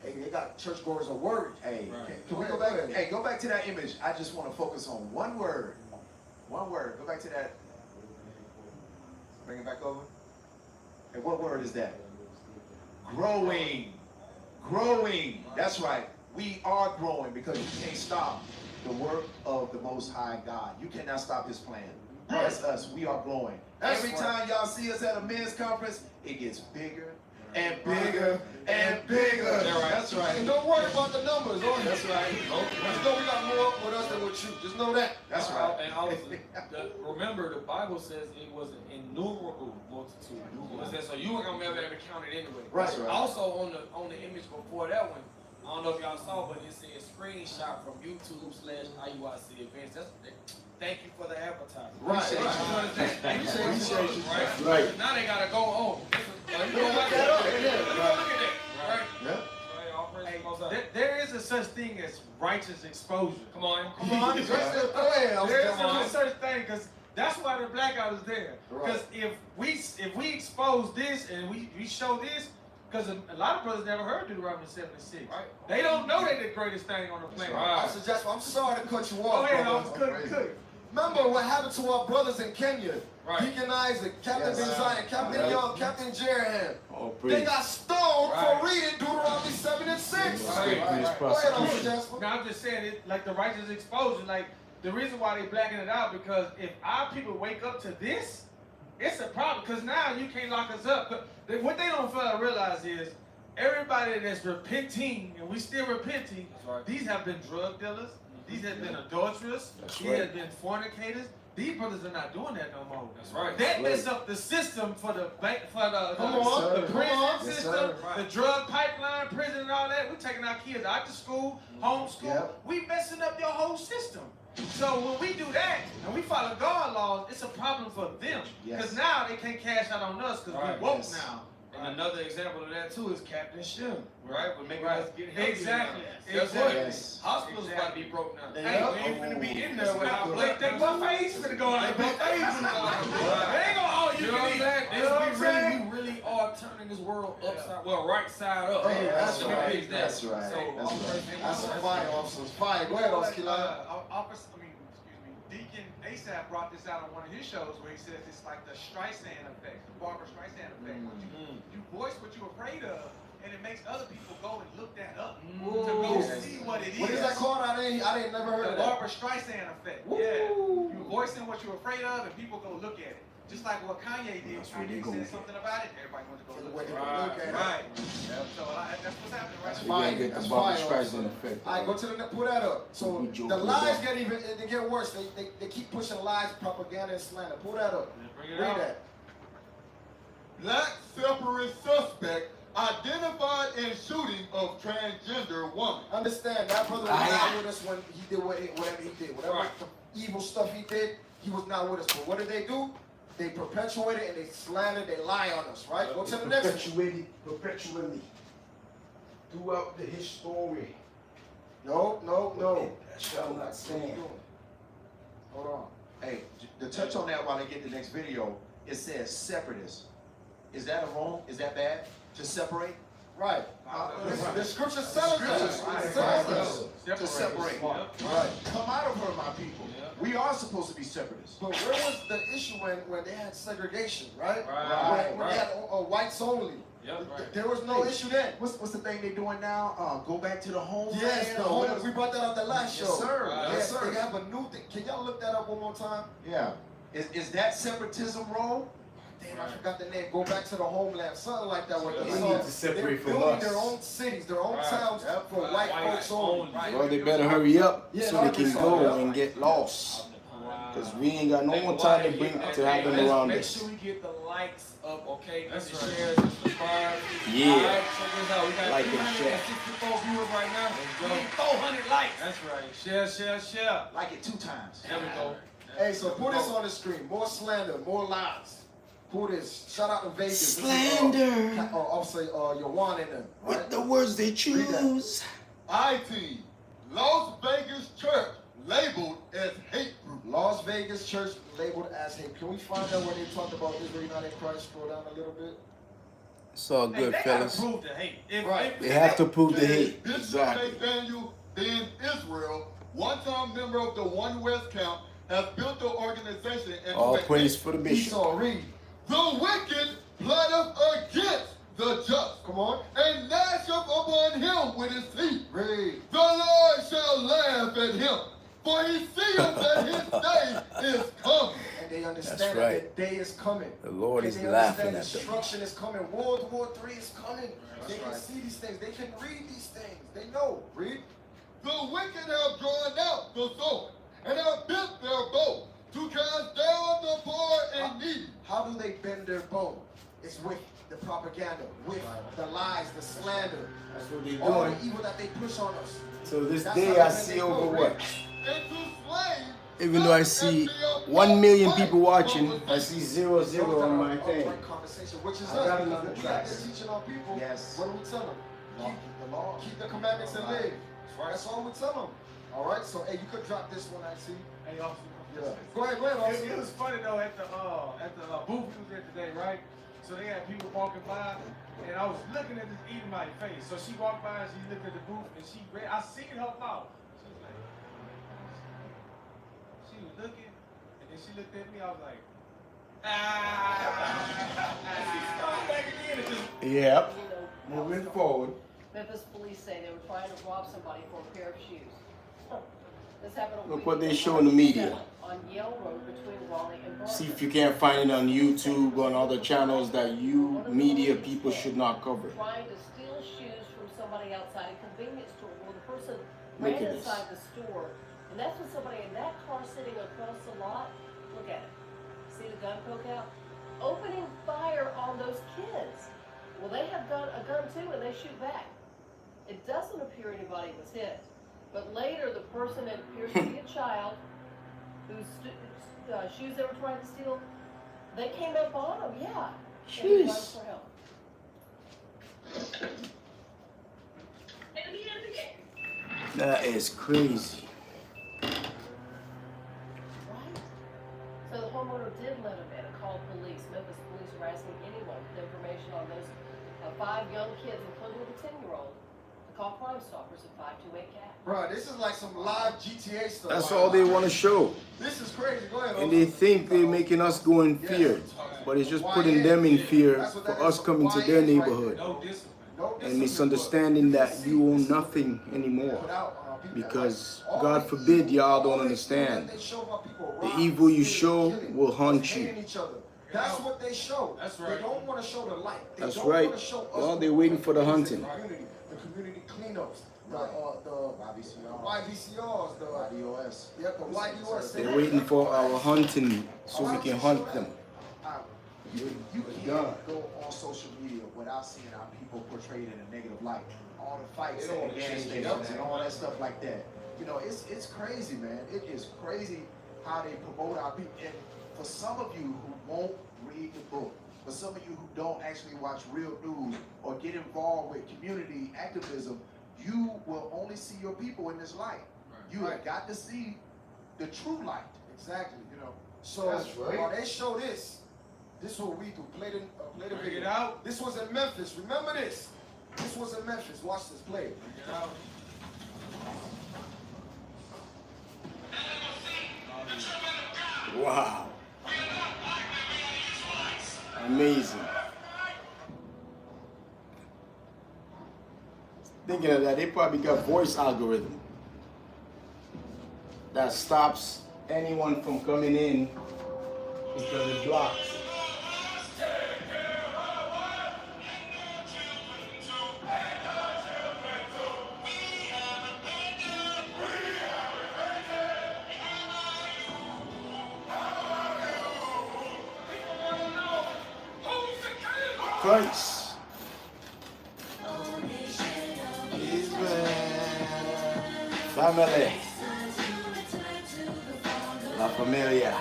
Speaker 1: hey, they got churchgoers are worried.
Speaker 3: Hey,
Speaker 4: Right.
Speaker 1: Can we go back?
Speaker 3: Hey, go back to that image. I just want to focus on one word. One word. Go back to that. Bring it back over. Hey, what word is that? Growing. Growing. That's right. We are growing because you can't stop the work of the Most High God. You cannot stop His plan. That's us. We are growing.
Speaker 1: That's
Speaker 3: Every
Speaker 1: right.
Speaker 3: time y'all see us at a men's conference, it gets bigger and bigger and bigger. That's right.
Speaker 1: And don't worry about the numbers, all
Speaker 3: That's right.
Speaker 1: Just know we got more with us than with you. Just know that.
Speaker 3: That's right.
Speaker 4: And remember, the Bible says it was an innumerable multitude. It says, so you weren't gonna be able to count it anyway.
Speaker 1: Right.
Speaker 3: That's right.
Speaker 4: Also on the image before that one, I don't know if y'all saw, but it says screenshot from YouTube/IUIC events. Thank you for the advertising.
Speaker 1: Right.
Speaker 3: Appreciate you.
Speaker 4: Right.
Speaker 6: Right.
Speaker 4: Now they gotta go home. You
Speaker 1: Look
Speaker 4: go back
Speaker 1: that up.
Speaker 4: there.
Speaker 1: Yeah.
Speaker 4: Look at that. Right.
Speaker 3: Yeah.
Speaker 4: Right, all praise to the Most High.
Speaker 8: There is a such thing as righteous exposure.
Speaker 4: Come on.
Speaker 1: Come on, go ahead.
Speaker 8: There is
Speaker 1: Come on.
Speaker 8: a such thing because that's why the blackout is there. Because if we expose this and we show this, because a lot of brothers never heard Deuteronomy 76.
Speaker 4: Right.
Speaker 8: They don't know they're the greatest thing on the planet.
Speaker 4: right.
Speaker 1: I'm sorry to cut you
Speaker 8: Go
Speaker 1: off,
Speaker 8: ahead, I
Speaker 1: brother.
Speaker 8: was cooking.
Speaker 1: Remember what happened to our brothers in Kenya? Deacon Isaac, Captain
Speaker 6: Yes.
Speaker 1: Zion, Captain Young, Captain Jerhan.
Speaker 6: Oh,
Speaker 1: They
Speaker 6: praise.
Speaker 1: got stoned
Speaker 4: Right.
Speaker 1: for reading Deuteronomy 7 and 6.
Speaker 6: Right.
Speaker 1: Go ahead,
Speaker 6: Prosecution.
Speaker 1: Officer Jasper.
Speaker 8: Now I'm just saying it like the righteous exposure. Like the reason why they blacking it out because if our people wake up to this, it's a problem. Because now you can't lock us up. What they don't fail to realize is everybody that's repenting and we still repenting.
Speaker 4: right.
Speaker 8: These have been drug dealers. These have been adulterers.
Speaker 6: That's
Speaker 8: These
Speaker 6: right.
Speaker 8: have been fornicators. These brothers are not doing that no more.
Speaker 4: That's right.
Speaker 8: That mess up the system for the bank, for the
Speaker 1: Come on,
Speaker 8: the
Speaker 1: come
Speaker 8: prison
Speaker 1: on.
Speaker 6: Yes,
Speaker 8: system,
Speaker 6: sir.
Speaker 8: the drug pipeline, prison, and all that. We're taking our kids out to school, homeschool.
Speaker 6: Yep.
Speaker 8: We messing up your whole system. So when we do that and we follow God laws, it's a problem for them because
Speaker 6: Yes.
Speaker 8: now they can't cash out on us because
Speaker 4: Right.
Speaker 8: we woke
Speaker 6: Yes.
Speaker 8: now.
Speaker 4: And another example of that too is Captain Shem, right? We're making us get healthy.
Speaker 8: Exactly.
Speaker 4: Now. Guess
Speaker 8: Exactly.
Speaker 4: what?
Speaker 6: Yes.
Speaker 4: Hospitals about to be broke now.
Speaker 1: They
Speaker 4: Hey,
Speaker 1: up.
Speaker 4: we ain't finna be in there
Speaker 6: That's
Speaker 4: without
Speaker 6: good.
Speaker 4: black.
Speaker 8: They buffets finna go out.
Speaker 4: They buffets finna go out.
Speaker 8: They ain't gonna all you
Speaker 4: You know what
Speaker 8: can
Speaker 4: I'm
Speaker 8: eat.
Speaker 4: saying?
Speaker 8: You know what I'm saying?
Speaker 4: We really are turning this world upside, well, right side up.
Speaker 1: Hey, that's
Speaker 4: Let me
Speaker 1: right.
Speaker 4: fix that.
Speaker 6: That's right.
Speaker 4: So,
Speaker 6: That's right.
Speaker 1: That's some fire, officers. Fire. Go ahead, Officer Kila.
Speaker 5: Deacon ASAP brought this out on one of his shows where he says it's like the Streisand effect, the Barbara Streisand effect. When you voice what you're afraid of, and it makes other people go and look that up to go
Speaker 1: Ooh.
Speaker 5: see what it is.
Speaker 1: What is that called? I didn't never heard
Speaker 5: The
Speaker 1: of that.
Speaker 5: Barbara Streisand effect.
Speaker 1: Woo.
Speaker 5: Yeah. You're voicing what you're afraid of, and people go look at it. Just like what Kanye did.
Speaker 6: That's where they
Speaker 5: Kanye
Speaker 6: gonna
Speaker 5: said
Speaker 6: get.
Speaker 5: something about it, everybody wants to go look at it.
Speaker 1: Look at it.
Speaker 5: Right. So that's what's happening right
Speaker 1: That's
Speaker 5: now.
Speaker 6: We're
Speaker 1: fire.
Speaker 6: gonna get
Speaker 1: That's
Speaker 6: the Barbra
Speaker 1: fire,
Speaker 6: Streisand
Speaker 1: officer.
Speaker 6: effect.
Speaker 1: All right, go to the pull that up. So
Speaker 6: We joke
Speaker 1: the
Speaker 6: with
Speaker 1: lies
Speaker 6: that.
Speaker 1: get even they get worse. They keep pushing lies, propaganda, and slander. Pull that up.
Speaker 8: Bring it
Speaker 1: Read
Speaker 8: out.
Speaker 1: that.
Speaker 2: Black separate suspect identified in shooting of transgender woman.
Speaker 1: Understand that brother was not with us when he did whatever he did. Whatever
Speaker 4: Right.
Speaker 1: the evil stuff he did, he was not with us. But what did they do? They perpetuate it and they slander, they lie on us, right? Go to the next one.
Speaker 6: Perpetually throughout the history.
Speaker 1: No.
Speaker 6: That shall not stand.
Speaker 1: Hold on.
Speaker 3: Hey, to touch on that while I get the next video, it says separatists. Is that wrong? Is that bad? To separate?
Speaker 1: Right. The scripture tells us.
Speaker 3: Right.
Speaker 1: It tells us.
Speaker 3: To separate.
Speaker 1: Right.
Speaker 3: Come out of her, my people. We are supposed to be separatists.
Speaker 1: But where was the issue when they had segregation, right?
Speaker 4: Right,
Speaker 1: When they had whites only.
Speaker 4: Yep, right.
Speaker 1: There was no issue then.
Speaker 3: What's the thing they're doing now? Go back to the homeland?
Speaker 1: Yes, the
Speaker 3: or
Speaker 1: home.
Speaker 3: what?
Speaker 1: We brought that out the last
Speaker 3: Yes,
Speaker 1: show.
Speaker 3: sir.
Speaker 4: Right.
Speaker 1: Yes,
Speaker 3: Yes, sir.
Speaker 1: they have a new thing. Can y'all look that up one more time?
Speaker 3: Yeah. Is that separatism wrong?
Speaker 1: Damn, I forgot the name. Go back to the homeland. Something like that. Where
Speaker 6: They
Speaker 1: the
Speaker 6: need to separate
Speaker 1: they're
Speaker 6: from
Speaker 1: building
Speaker 6: us.
Speaker 1: their own cities, their own
Speaker 4: Right.
Speaker 1: towns
Speaker 3: Yep.
Speaker 1: for
Speaker 4: Right.
Speaker 1: white
Speaker 4: White
Speaker 1: folks only.
Speaker 4: only.
Speaker 6: Well, they better hurry up
Speaker 1: Yeah,
Speaker 6: so they can
Speaker 1: Arkansas,
Speaker 6: go
Speaker 1: yeah.
Speaker 6: and get lost.
Speaker 4: Wow.
Speaker 6: Because we ain't got no more time to bring to have them around
Speaker 4: Make
Speaker 6: us.
Speaker 4: sure we get the likes up, okay?
Speaker 8: That's
Speaker 4: Get the
Speaker 8: right.
Speaker 4: shares and subscribe.
Speaker 6: Yeah.
Speaker 4: All right, check this out. We got
Speaker 6: Like and share.
Speaker 4: 364 viewers right now.
Speaker 8: go.
Speaker 4: We need 400 likes.
Speaker 8: That's right. Share.
Speaker 3: Like it 2 times.
Speaker 4: There we go.
Speaker 1: Hey, so put this on the screen. More slander, more lies. Who this? Shout out to Vegas. This is,
Speaker 6: Slander.
Speaker 1: Officer Yawan and them.
Speaker 6: With
Speaker 1: Right?
Speaker 6: the words they
Speaker 1: Read that.
Speaker 6: choose.
Speaker 2: IT, Las Vegas Church labeled as hate group.
Speaker 1: Las Vegas Church labeled as hate. Can we find out where they talked about Israel United Christ? Scroll down a little bit.
Speaker 6: It's all
Speaker 8: Hey,
Speaker 6: good,
Speaker 8: they
Speaker 6: fellas.
Speaker 8: gotta prove the hate.
Speaker 1: Right.
Speaker 6: They have to prove the
Speaker 2: Said
Speaker 6: hate.
Speaker 2: Bishop
Speaker 6: Exactly.
Speaker 2: Nathaniel Ben Israel, one-time member of the One West Camp, has built the organization and
Speaker 6: All praise for the bishop.
Speaker 1: Esau, read.
Speaker 2: the wicked plotteth against the just,
Speaker 1: Come on.
Speaker 2: and gnasheth upon him with his teeth.
Speaker 1: Read.
Speaker 2: The Lord shall laugh at him, for he seeth that his day is coming.
Speaker 1: And they understand
Speaker 6: That's
Speaker 1: that
Speaker 6: right.
Speaker 1: the day is coming.
Speaker 6: The Lord
Speaker 1: And
Speaker 6: is
Speaker 1: they
Speaker 6: laughing
Speaker 1: understand
Speaker 6: at them.
Speaker 1: destruction is coming. World War III is coming. They can
Speaker 4: right.
Speaker 1: see these things. They can read these things. They know. Read.
Speaker 2: The wicked have drawn out the sword, and have bent their bow to cast down the poor and needy.
Speaker 1: How do they bend their bow? It's with the propaganda, with the lies, the slander,
Speaker 6: That's what they're
Speaker 1: all
Speaker 6: doing.
Speaker 1: the evil that they push on us.
Speaker 6: So this
Speaker 1: That's
Speaker 6: day
Speaker 1: how
Speaker 6: I
Speaker 1: they bend
Speaker 6: see
Speaker 1: their
Speaker 6: over
Speaker 1: bow.
Speaker 6: what?
Speaker 2: And to slay
Speaker 6: Even though I see 1 million people watching, I see 0 on my thing.
Speaker 1: Upright conversation, which is
Speaker 6: I
Speaker 1: us.
Speaker 6: got
Speaker 1: Because
Speaker 6: another
Speaker 1: when we
Speaker 6: track.
Speaker 1: out there teaching our people,
Speaker 3: Yes.
Speaker 1: what do we tell them? Keep the commandments and live. That's all we tell them. All right. So hey, you could drop this one. I see.
Speaker 8: Hey, officer.
Speaker 1: Yeah. Go ahead,
Speaker 8: It
Speaker 1: officer.
Speaker 8: was funny though at the booth we was at today, right? So they had people walking by, and I was looking at this Edomite face. So she walked by and she looked at the booth, and she read. I seen her mouth. She was like, she was looking, and then she looked at me. I was like,
Speaker 6: Yep.
Speaker 9: You know,
Speaker 6: Moving forward.
Speaker 9: Memphis police say they were trying to rob somebody for a pair of shoes. This happened a
Speaker 6: Look
Speaker 9: week
Speaker 6: what they
Speaker 9: ago
Speaker 6: show in the media.
Speaker 9: on Yale Road between Raleigh and Barker.
Speaker 6: See if you can't find it on YouTube or on other channels that you media people should not cover.
Speaker 9: Trying to steal shoes from somebody outside a convenience store. Well, the person
Speaker 6: Look
Speaker 9: ran
Speaker 6: at this.
Speaker 9: inside the store, and that's when somebody in that car sitting across the lot, look at it. See the gun poke out? Opening fire on those kids. Well, they have a gun too, and they shoot back. It doesn't appear anybody was hit. But later, the person that appears to be a child, whose shoes they were trying to steal, they came up on them, yeah. And they rushed for help.
Speaker 6: That is crazy.
Speaker 9: Right? So the homeowner did let him in and called police. Memphis police are asking anyone with information on those 5 young kids, including the 10-year-old, to call Crime Stoppers at 528-CAT.
Speaker 1: Bro, this is like some live GTA stuff.
Speaker 6: That's all they want to show.
Speaker 1: This is crazy. Go ahead.
Speaker 6: And they think they're making us go in fear. But it's just putting them in fear for us coming to their neighborhood. And misunderstanding that you own nothing anymore. Because God forbid y'all don't understand. The evil you show will haunt you.
Speaker 1: That's what they show.
Speaker 8: That's right.
Speaker 1: They don't want to show the light. They
Speaker 6: That's
Speaker 1: don't
Speaker 6: right.
Speaker 1: want to show us
Speaker 6: Well, they're waiting for the hunting.
Speaker 1: The community cleanups. The
Speaker 3: YVCRs,
Speaker 1: YVCRs, the
Speaker 3: YDOS.
Speaker 1: Yep, the YDOS.
Speaker 6: They're waiting for our hunting so we can hunt them.
Speaker 3: You can't go on social media without seeing our people portrayed in a negative light. All the fights at the gas stations and all that stuff like that. You know, it's crazy, man. It is crazy how they promote our people. And for some of you who won't read the book, for some of you who don't actually watch real news or get involved with community activism, you will only see your people in this light. You have got to see the true light.
Speaker 1: Exactly. You know. So while they show this is what we do. Play the
Speaker 8: Bring
Speaker 1: video.
Speaker 8: it out.
Speaker 1: This was in Memphis. Remember this. This was in Memphis. Watch this. Play it.
Speaker 8: Bring it out.
Speaker 6: Wow. Amazing. Thinking of that, they probably got voice algorithm that stops anyone from coming in because it blocks. Christ. Family. La Familia.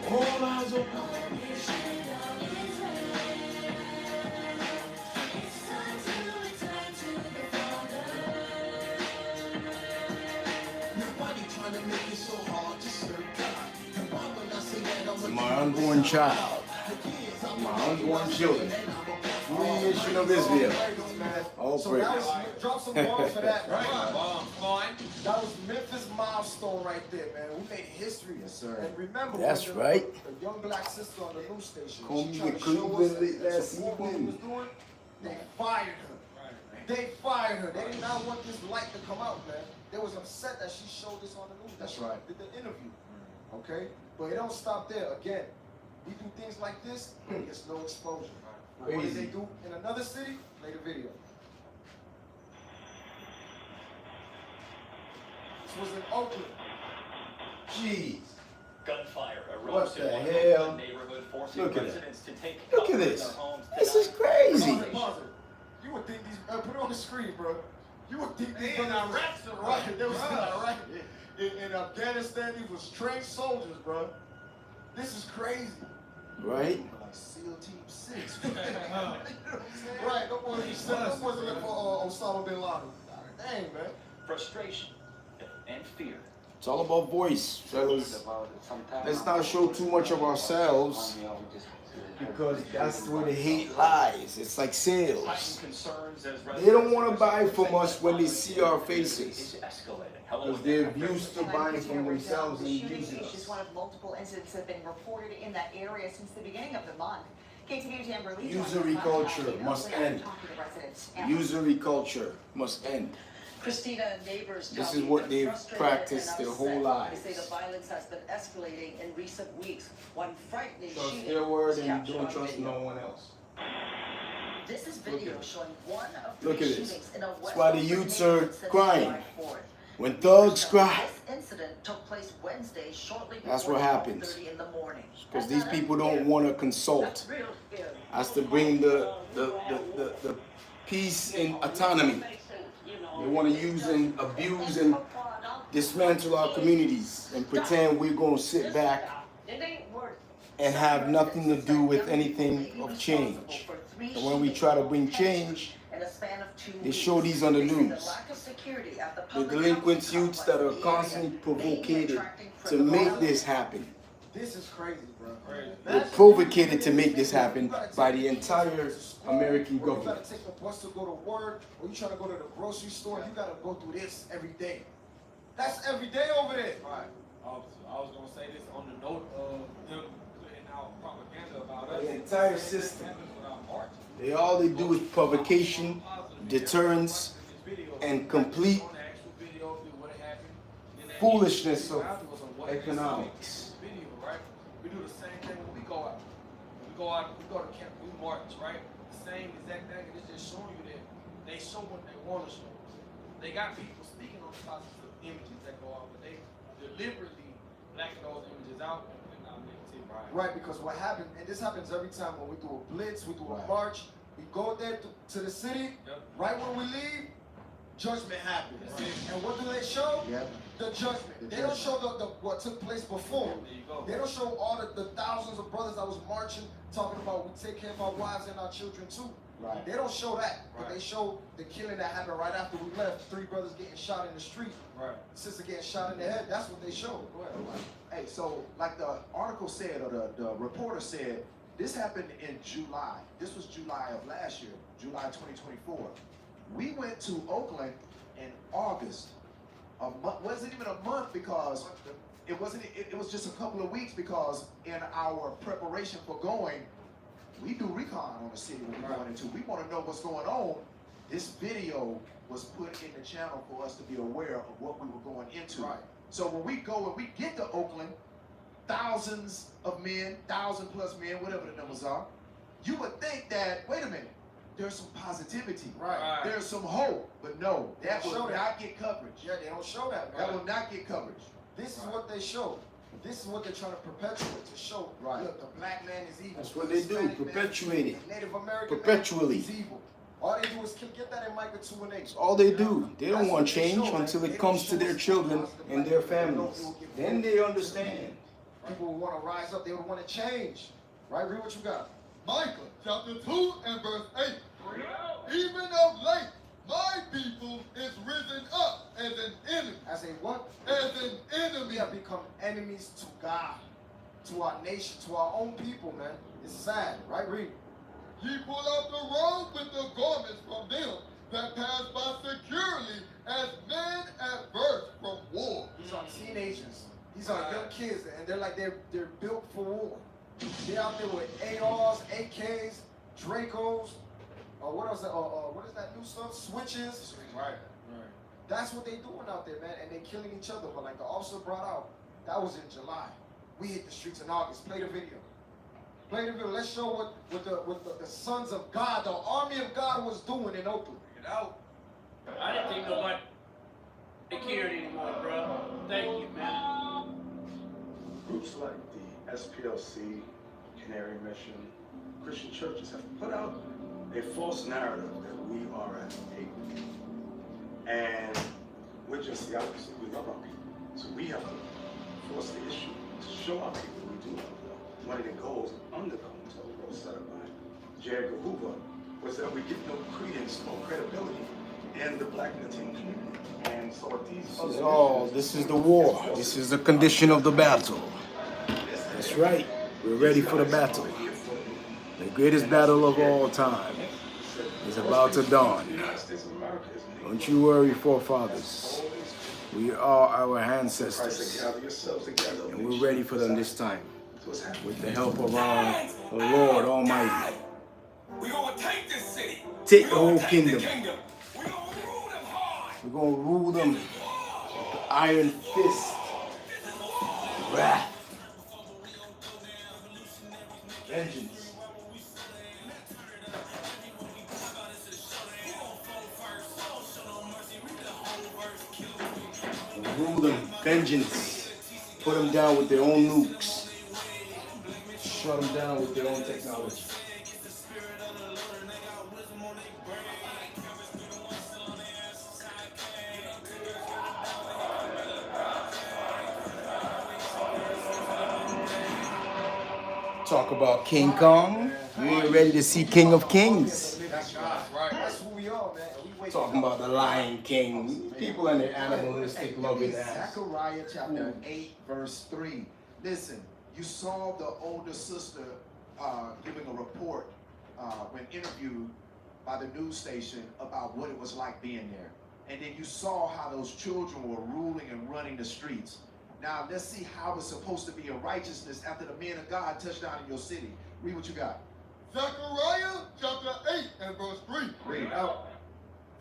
Speaker 6: All eyes open. My unborn child. My unborn children. Creation of Israel. All
Speaker 1: So
Speaker 6: praise.
Speaker 1: that was, drop some bombs for that.
Speaker 8: Right.
Speaker 1: Right.
Speaker 8: Fine.
Speaker 1: That was Memphis milestone right there, man. We made history.
Speaker 3: Yes, sir.
Speaker 1: And remember,
Speaker 6: That's
Speaker 1: when
Speaker 6: right.
Speaker 1: The young black sister on the news station,
Speaker 6: Call me
Speaker 1: she tried
Speaker 6: the
Speaker 1: to show us
Speaker 6: Cleveland
Speaker 1: and
Speaker 6: last
Speaker 1: support what we
Speaker 6: evening.
Speaker 1: was doing. They fired her.
Speaker 8: Right.
Speaker 1: They fired her. They did not want this light to come out, man. They was upset that she showed this on the news.
Speaker 3: That's
Speaker 1: She
Speaker 3: right.
Speaker 1: Did the interview. Okay? But it don't stop there. Again, we do things like this, it gets no exposure. What did
Speaker 6: Crazy.
Speaker 1: they do in another city? Play the video. This was in Oakland.
Speaker 6: Jeez.
Speaker 10: Gunfire
Speaker 6: What
Speaker 10: erupts
Speaker 6: the
Speaker 10: in one
Speaker 6: hell?
Speaker 10: Oakland neighborhood, forcing
Speaker 6: Look at
Speaker 10: residents to take
Speaker 6: Look
Speaker 10: cover
Speaker 6: at
Speaker 10: in
Speaker 6: this.
Speaker 10: their homes
Speaker 6: This is
Speaker 10: tonight.
Speaker 6: crazy.
Speaker 1: Pause it. You would think these, put it on the screen, bro. You would think these
Speaker 8: They in
Speaker 1: brothers-
Speaker 8: Iraq,
Speaker 1: right? They was in
Speaker 8: bro.
Speaker 1: Iraq. In Afghanistan, these was trained soldiers, bro. This is crazy.
Speaker 6: Right?
Speaker 3: Like SEAL Team 6.
Speaker 1: Right, no more wasn't for Osama bin Laden. Dang, man.
Speaker 10: Frustration and fear.
Speaker 6: It's all about voice, fellas. Let's not show too much of ourselves Because that's where the hate lies. It's like sales.
Speaker 10: Heightened concerns as
Speaker 6: They don't want to
Speaker 10: residents
Speaker 6: buy
Speaker 10: are
Speaker 6: from us when they
Speaker 10: saying
Speaker 6: see our
Speaker 10: is
Speaker 6: faces.
Speaker 10: escalating. Hello,
Speaker 6: Because they're used to buying from themselves and
Speaker 11: The shooting
Speaker 6: using
Speaker 11: is just
Speaker 6: us.
Speaker 11: one of multiple incidents that have been reported in that area since the beginning of the month. KTVU's Amber Lee joins us
Speaker 6: Usury
Speaker 11: live
Speaker 6: culture
Speaker 11: tonight.
Speaker 6: must
Speaker 11: We'll
Speaker 6: end.
Speaker 11: talk to the residents. Amber.
Speaker 6: Usury culture must end.
Speaker 12: Christina, neighbors
Speaker 6: This
Speaker 12: tell
Speaker 6: is
Speaker 12: me
Speaker 6: what
Speaker 12: they're
Speaker 6: they've
Speaker 12: frustrated
Speaker 6: practiced
Speaker 12: and
Speaker 6: their
Speaker 12: upset.
Speaker 6: whole lives.
Speaker 12: They say the violence has been escalating in recent weeks. One frightening
Speaker 6: Trust
Speaker 12: shooting
Speaker 6: their word
Speaker 12: was
Speaker 6: and you
Speaker 12: captured
Speaker 6: don't
Speaker 12: on
Speaker 6: trust
Speaker 12: video.
Speaker 6: no one else.
Speaker 12: This is
Speaker 6: Look
Speaker 12: video
Speaker 6: at it.
Speaker 12: showing one of
Speaker 6: Look
Speaker 12: three
Speaker 6: at this.
Speaker 12: shootings in a
Speaker 6: That's why the
Speaker 12: West
Speaker 6: youths
Speaker 12: Oakland
Speaker 6: are
Speaker 12: neighborhood since
Speaker 6: crying.
Speaker 12: July 4th.
Speaker 6: When thugs cry,
Speaker 12: This incident took place Wednesday shortly
Speaker 6: That's
Speaker 12: before
Speaker 6: what happens.
Speaker 12: 12:30 in the morning.
Speaker 6: because these people don't want to consult.
Speaker 12: Real scary.
Speaker 6: That's to bring the peace and autonomy. They want to use and abuse and dismantle our communities and pretend we're going to sit back and have nothing to do with anything of change. And when we try to bring change,
Speaker 12: In a span of 2
Speaker 6: they show these on the
Speaker 12: They say
Speaker 6: news.
Speaker 12: lack of security at the
Speaker 6: The
Speaker 12: public
Speaker 6: delinquent
Speaker 12: housing
Speaker 6: youths that are
Speaker 12: complex
Speaker 6: constantly
Speaker 12: may be
Speaker 6: provocated
Speaker 12: attracting
Speaker 6: to make this happen.
Speaker 1: This is crazy, bro.
Speaker 6: They're provocated to make this happen by the entire American
Speaker 1: You
Speaker 6: government.
Speaker 1: gotta take the bus to go to work, or you trying to go to the grocery store, you gotta go through this every day. That's every day over there.
Speaker 4: Right. I was gonna say this on the note of them putting out propaganda about us.
Speaker 6: The entire system.
Speaker 4: Without marching.
Speaker 6: All they do is provocation, deterrence, and complete foolishness of economics.
Speaker 4: We do the same thing when we go out. We go to camp, we march, right? The same exact thing, and it's just showing you that they show what they want to show. They got people speaking on positive images that go out, but they deliberately blacking those images out and not negative, right?
Speaker 1: Right, because what happened, and this happens every time when we do a blitz, we do a march, we go there to the city,
Speaker 4: Yep.
Speaker 1: right when we leave, judgment happens. And what do they show?
Speaker 3: Yeah.
Speaker 1: The judgment. They don't show the what took place before.
Speaker 4: There you go.
Speaker 1: They don't show all the thousands of brothers that was marching, talking about we take care of our wives and our children too.
Speaker 3: Right.
Speaker 1: They don't show that, but
Speaker 4: Right.
Speaker 1: they show the killing that happened right after we left. 3 brothers getting shot in the street,
Speaker 4: Right.
Speaker 1: sister getting shot in the head. That's what they show. Go ahead.
Speaker 3: Hey, so like the article said, or the reporter said, this happened in July. This was July of last year, July 2024. We went to Oakland in August. A month, wasn't even a month because it wasn't. It was just a couple of weeks because in our preparation for going, we do recon on the city when we're going into. We want to know what's going on. This video was put in the channel for us to be aware of what we were going into.
Speaker 1: Right.
Speaker 3: So when we go and we get to Oakland, thousands of men, 1,000+ men, whatever the numbers are, you would think that, wait a minute, there's some positivity.
Speaker 1: Right.
Speaker 3: There's some hope. But no, that
Speaker 1: They
Speaker 3: will
Speaker 1: show that.
Speaker 3: not get coverage.
Speaker 1: Yeah, they don't show that,
Speaker 3: That
Speaker 1: man.
Speaker 3: will not get coverage.
Speaker 1: This is what they show. This is what they're trying to perpetuate, to show,
Speaker 3: Right.
Speaker 1: look, the black man is evil.
Speaker 6: That's what
Speaker 1: the
Speaker 6: they do,
Speaker 1: Hispanic man
Speaker 6: perpetuate
Speaker 1: is
Speaker 6: it.
Speaker 1: evil, Native American
Speaker 6: Perpetually.
Speaker 1: man is evil. All they do is get that in Micah 2 and 8.
Speaker 6: All they do. They don't
Speaker 1: That's
Speaker 6: want
Speaker 1: what they
Speaker 6: change
Speaker 1: show,
Speaker 6: until
Speaker 1: man.
Speaker 6: it
Speaker 1: They
Speaker 6: comes
Speaker 1: don't
Speaker 6: to
Speaker 1: show
Speaker 6: their
Speaker 1: us
Speaker 6: children
Speaker 1: us, the
Speaker 6: and
Speaker 1: black
Speaker 6: their
Speaker 1: man. They
Speaker 6: families.
Speaker 1: don't give
Speaker 6: Then they understand.
Speaker 1: People will want to rise up. They would want to change. Right? Read what you got.
Speaker 2: Micah chapter 2 and verse 8. Even of late, my people is risen up as an enemy.
Speaker 1: As a what?
Speaker 2: As an
Speaker 1: We
Speaker 2: enemy.
Speaker 1: have become enemies to God, to our nation, to our own people, man. It's sad, right? Read.
Speaker 2: Ye pull out the robe with the garments from them that pass by securely as men adverse from war.
Speaker 1: These are teenagers. These are young kids, and they're like they're built for war. They're out there with ARs, AKs, Dracos, what else? What is that new stuff? Switches.
Speaker 4: Right.
Speaker 1: That's what they doing out there, man, and they killing each other. But like the officer brought out, that was in July. We hit the streets in August. Play the video. Play the video. Let's show what the sons of God, the army of God, was doing in Oakland.
Speaker 4: Get out.
Speaker 13: I didn't think nobody cared anymore, bro. Thank you, man.
Speaker 14: Groups like the SPLC, Canary Mission, Christian churches have put out a false narrative that we are at hate. And we're just the opposite. We love our people. So we have to force the issue to show our people we do love them. One of the goals, undertones of the goal set up by J. Edgar Hoover was that we get no credence, no credibility in the Black Latino community. And so if these
Speaker 6: This is the war. This is the condition of the battle. That's right. We're ready for the battle. The greatest battle of all time is about to dawn. Don't you worry, forefathers. We are our ancestors, and we're ready for them this time, with the help of our Lord Almighty.
Speaker 7: We're gonna take this city.
Speaker 6: Take the whole kingdom. We're gonna rule them with the iron fist, wrath, vengeance. Rule them, vengeance. Put them down with their own nukes. Shut them down with their own technology. Talk about King Kong. You ain't ready to see King of Kings.
Speaker 1: That's right. That's who we are, man.
Speaker 6: Talking about the Lion King. People and their animalistic loving ass.
Speaker 3: Zechariah chapter 8, verse 3. Listen, you saw the older sister giving a report when interviewed by the news station about what it was like being there. And then you saw how those children were ruling and running the streets. Now, let's see how it's supposed to be in righteousness after the men of God touched down in your city. Read what you got.
Speaker 2: Zechariah chapter 8 and verse 3.
Speaker 3: Read out.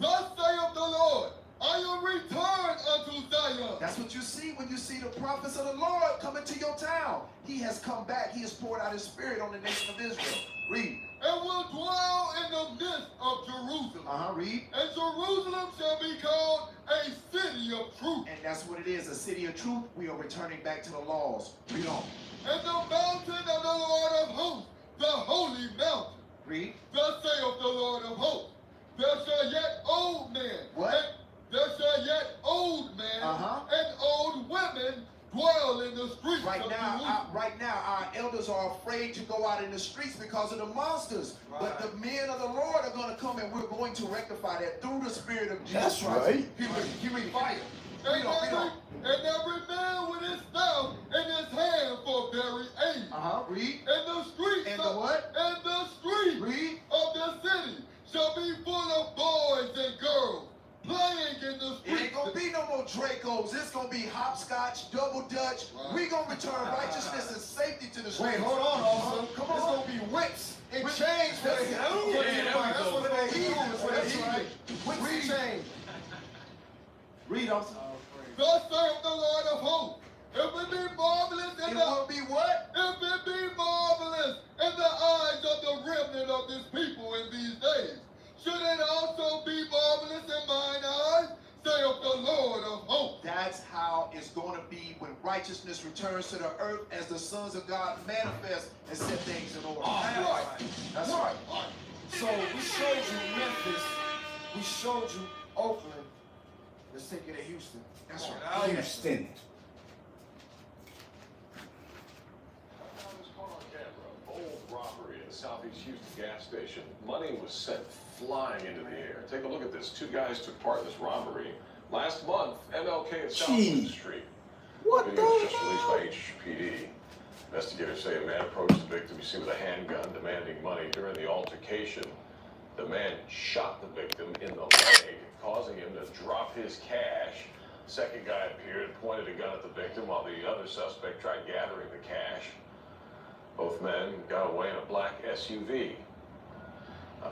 Speaker 2: Thus saith the Lord, I am returned unto Zion.
Speaker 3: That's what you see when you see the prophets of the Lord coming to your town. He has come back. He has poured out his spirit on the nation of Israel. Read.
Speaker 2: And will dwell in the midst of Jerusalem.
Speaker 3: Read.
Speaker 2: And Jerusalem shall be called a city of truth.
Speaker 3: And that's what it is, a city of truth. We are returning back to the laws. Read on.
Speaker 2: And the mountain of the Lord of hosts, the holy mountain.
Speaker 3: Read.
Speaker 2: Thus saith the Lord of hosts, there shall yet old men.
Speaker 3: What?
Speaker 2: There shall yet old men and old women dwell in the streets.
Speaker 3: Right now, our elders are afraid to go out in the streets because of the monsters. Right. But the men of the Lord are going to come, and we're going to rectify that through the Spirit of Jesus.
Speaker 6: That's right.
Speaker 3: Give me fire.
Speaker 2: And every man with his staff in his hand for very age.
Speaker 3: Read.
Speaker 2: And the streets.
Speaker 3: And the what?
Speaker 2: And the streets.
Speaker 3: Read.
Speaker 2: Of the city shall be full of boys and girls playing in the streets.
Speaker 3: It ain't gonna be no more Dracos. It's gonna be hopscotch, double dutch. Right. We gonna return righteousness and safety to the streets.
Speaker 1: Wait, hold on, also. Come on. It's gonna be whips and chains for the That's what they do. That's right. Whips and chains. Read, also.
Speaker 2: Thus saith the Lord of hosts. If it be marvelous in
Speaker 3: it will be what?
Speaker 2: If it be marvelous in the eyes of the remnant of this people in these days, should it also be marvelous in mine eyes, saith the Lord of hosts.
Speaker 3: That's how it's going to be when righteousness returns to the earth as the sons of God manifest and set things in order.
Speaker 1: That's right. So we showed you Memphis. We showed you Oakland. Let's take it to Houston.
Speaker 3: That's right.
Speaker 6: Houston.
Speaker 15: Robbery at a Southeast Houston gas station. Money was sent flying into the air. Take a look at this. Two guys took part in this robbery last month. MLK at Southwood Street.
Speaker 6: What
Speaker 15: the video was just released by HPD. Investigators say a man approached the victim, you see, with a handgun, demanding money. During the altercation, the man shot the victim in the leg, causing him to drop his cash. The second guy appeared and pointed a gun at the victim while the other suspect tried gathering the cash. Both men got away in a black SUV.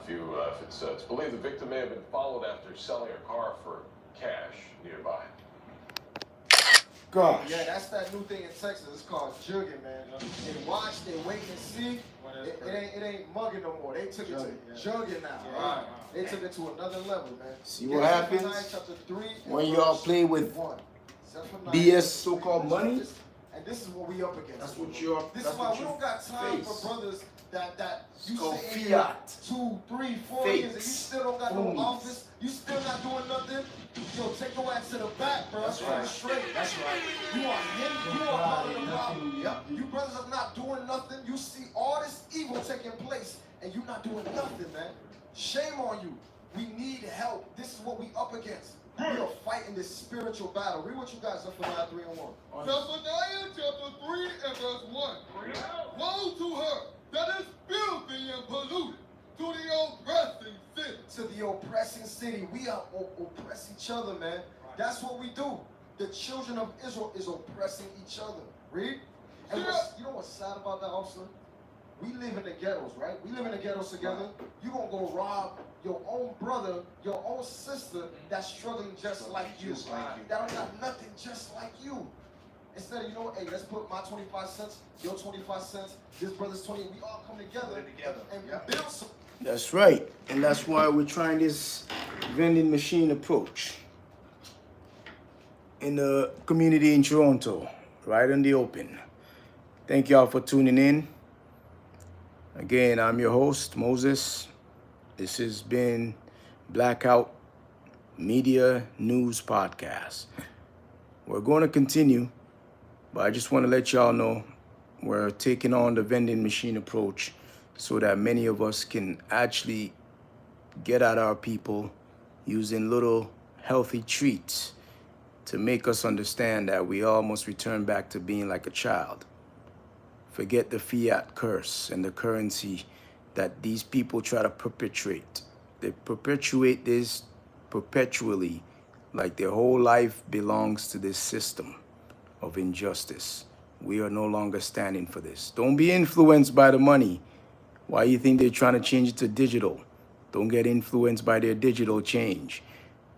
Speaker 15: It's believed the victim may have been followed after selling a car for cash nearby.
Speaker 6: Gosh.
Speaker 1: Yeah, that's that new thing in Texas. It's called jugging, man. They watch, they wait and see. It ain't mugging no more. They took it to jugging now. Right. They took it to another level, man.
Speaker 6: See what happens when y'all play with BS so-called money?
Speaker 1: And this is what we up against.
Speaker 6: That's what you're.
Speaker 1: This is why we don't got time for brothers that you say
Speaker 6: fiat.
Speaker 1: 2, 3, 4
Speaker 6: Fakes.
Speaker 1: years and you still don't got no office. You still not doing nothing. Yo, take your ass to the back, bro.
Speaker 3: That's right.
Speaker 1: Straight.
Speaker 3: That's right.
Speaker 1: You are him. You are part of the problem. Yep. You brothers are not doing nothing. You see all this evil taking place and you not doing nothing, man. Shame on you. We need help. This is what we up against. We are fighting this spiritual battle. Read what you guys up for Zephaniah 3 and 1.
Speaker 2: Zephaniah chapter 3 and verse 1. Woe to her that is filthy and polluted to the oppressing city.
Speaker 1: To the oppressing city. We are oppress each other, man. That's what we do. The children of Israel is oppressing each other. Read. And you know what's sad about that, officer? We live in the ghettos, right? We live in the ghettos together. You gonna go rob your own brother, your own sister that's struggling just like you. That don't got nothing just like you. Instead of, you know what, hey, let's put my 25 cents, your 25 cents, this brother's 20, we all come together and build some.
Speaker 6: That's right. And that's why we're trying this vending machine approach in the community in Toronto, right in the open. Thank y'all for tuning in. Again, I'm your host, Moses. This has been Blackout Media News Podcast. We're going to continue, but I just want to let y'all know we're taking on the vending machine approach so that many of us can actually get at our people using little healthy treats to make us understand that we all must return back to being like a child. Forget the fiat curse and the currency that these people try to perpetuate. They perpetuate this perpetually, like their whole life belongs to this system of injustice. We are no longer standing for this. Don't be influenced by the money. Why you think they're trying to change it to digital? Don't get influenced by their digital change,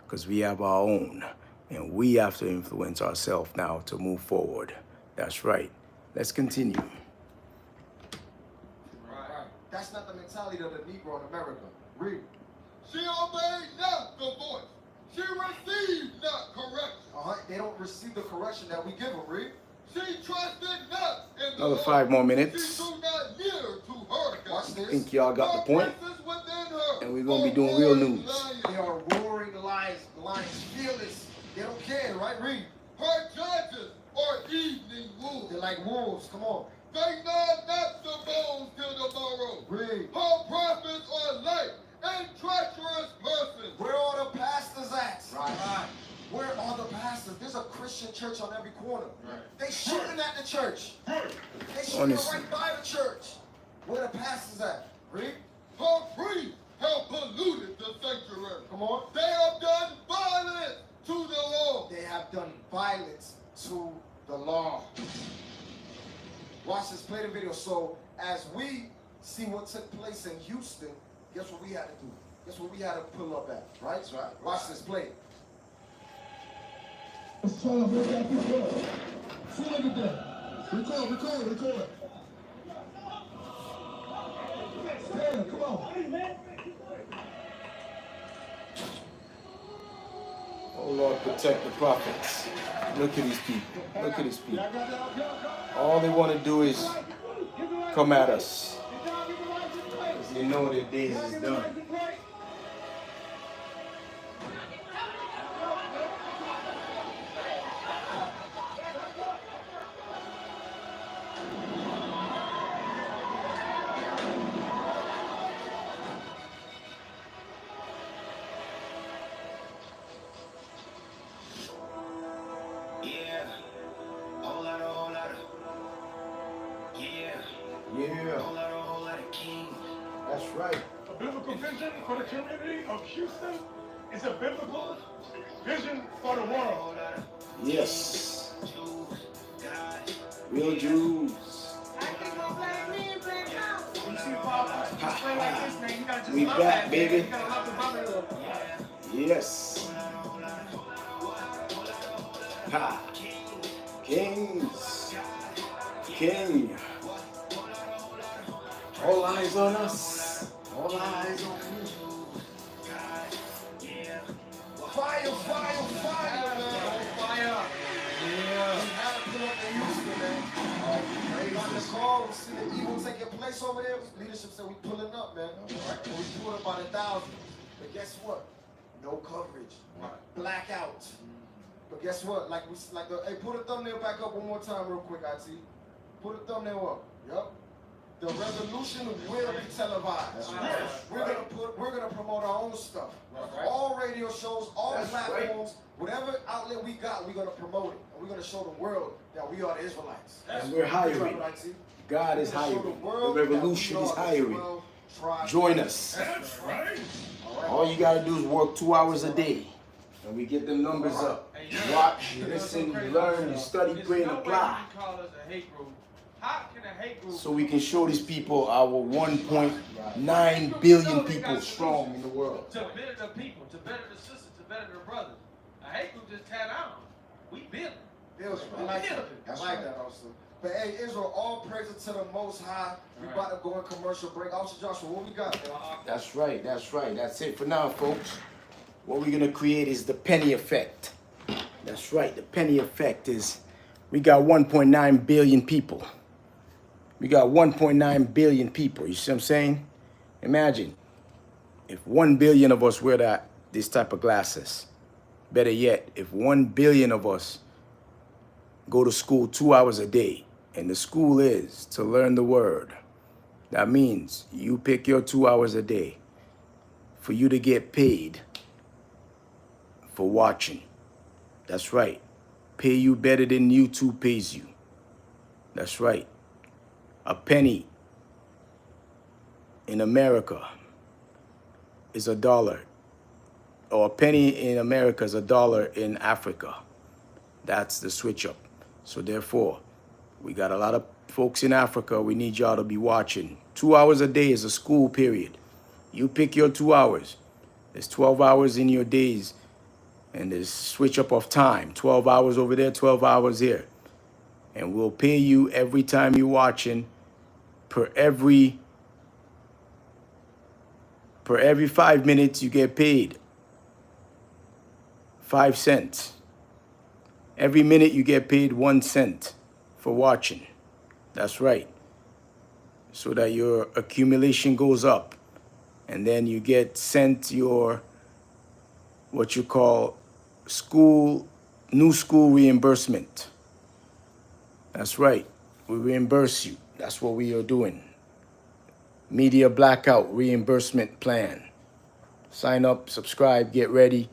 Speaker 6: because we have our own, and we have to influence ourselves now to move forward. That's right. Let's continue.
Speaker 1: That's not the mentality of the Negro in America. Read.
Speaker 2: She obeyed not the voice. She received not correction.
Speaker 1: They don't receive the correction that we give them. Read.
Speaker 2: She trusted not in the
Speaker 6: Another 5 more minutes.
Speaker 2: She drew not near to her God.
Speaker 1: Watch this.
Speaker 6: I think y'all got the point. And we're going to be doing real news.
Speaker 1: They are roaring lions, fearless. They don't care, right? Read.
Speaker 2: Her judges are evening wolves.
Speaker 1: They're like wolves. Come on.
Speaker 2: They nod not the bones till tomorrow.
Speaker 1: Read.
Speaker 2: Her prophets are light and treacherous persons.
Speaker 1: Where are the pastors at? Right. Where are the pastors? There's a Christian church on every corner. Right. They shooting at the church. They shooting right by the church. Where the pastors at? Read.
Speaker 2: Her priests have polluted the sanctuary.
Speaker 1: Come on.
Speaker 2: They have done violence to the law.
Speaker 1: They have done violence to the law. Watch this, play the video. So as we see what took place in Houston, guess what we had to do? Guess what we had to pull up at, right? That's right. Watch this, play.
Speaker 5: Let's try to hold that people up. See, look at that. Record. Stand, come on.
Speaker 6: Oh Lord, protect the prophets. Look at these people. All they want to do is come at us. Because they know their days is done. That's right.
Speaker 5: A biblical vision for the community of Houston is a biblical vision for the world.
Speaker 6: Yes. Real Jews. We back, baby. Yes. Ha. Kings. King. All eyes on us. All eyes on you.
Speaker 1: Fire, man. Fire. Yeah. We had to pull up in Houston, man. On the call, we see the evil taking place over there. Leadership said we pulling up, man. Right. And we pulled up by the 1,000. But guess what? No coverage. Right. Blackout. But guess what? Hey, put a thumbnail back up one more time real quick, IT. Put a thumbnail up. Yup. The revolution will be televised. We're gonna promote our own stuff. All radio shows, all platforms, whatever outlet we got, we're gonna promote it. And we're gonna show the world that we are the Israelites.
Speaker 6: And we're hiring. God is hiring. The revolution is hiring. Join us. All you gotta do is work 2 hours a day. And we get the numbers up. You watch, you listen, you learn, you study, pray, and apply. So we can show these people our 1.9 billion people strong in the world.
Speaker 8: To better the people, to better the sisters, to better the brothers. A hate group just tear down. We build it.
Speaker 1: I like that also. But hey, Israel, all praises to the Most High. We about to go in commercial break. Officer Joshua, what we got?
Speaker 6: That's right, that's right. That's it for now, folks. What we're gonna create is the penny effect. That's right, the penny effect is we got 1.9 billion people. We got 1.9 billion people. You see what I'm saying? Imagine if 1 billion of us wear this type of glasses. Better yet, if 1 billion of us go to school 2 hours a day, and the school is to learn the word, that means you pick your 2 hours a day for you to get paid for watching. That's right. Pay you better than YouTube pays you. That's right. A penny in America is $1, or a penny in America is $1 in Africa. That's the switch up. So therefore, we got a lot of folks in Africa. We need y'all to be watching. 2 hours a day is a school period. You pick your 2 hours. There's 12 hours in your days, and there's switch up of time. 12 hours over there, 12 hours here. And we'll pay you every time you're watching. Per every 5 minutes, you get paid 5 cents. Every minute, you get paid 1 cent for watching. That's right. So that your accumulation goes up. And then you get sent your, what you call new school reimbursement. That's right. We reimburse you. That's what we are doing. Media blackout reimbursement plan. Sign up, subscribe, get ready.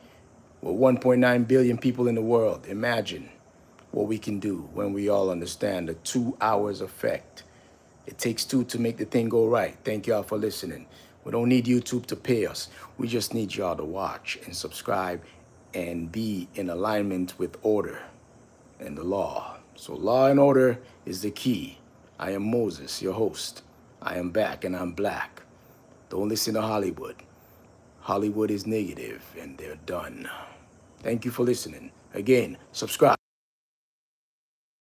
Speaker 6: We're 1.9 billion people in the world. Imagine what we can do when we all understand the 2 hours effect. It takes two to make the thing go right. Thank y'all for listening. We don't need YouTube to pay us. We just need y'all to watch and subscribe and be in alignment with order and the law. So law and order is the key. I am Moses, your host. I am back and I'm black. Don't listen to Hollywood. Hollywood is negative and they're done. Thank you for listening. Again, subscribe.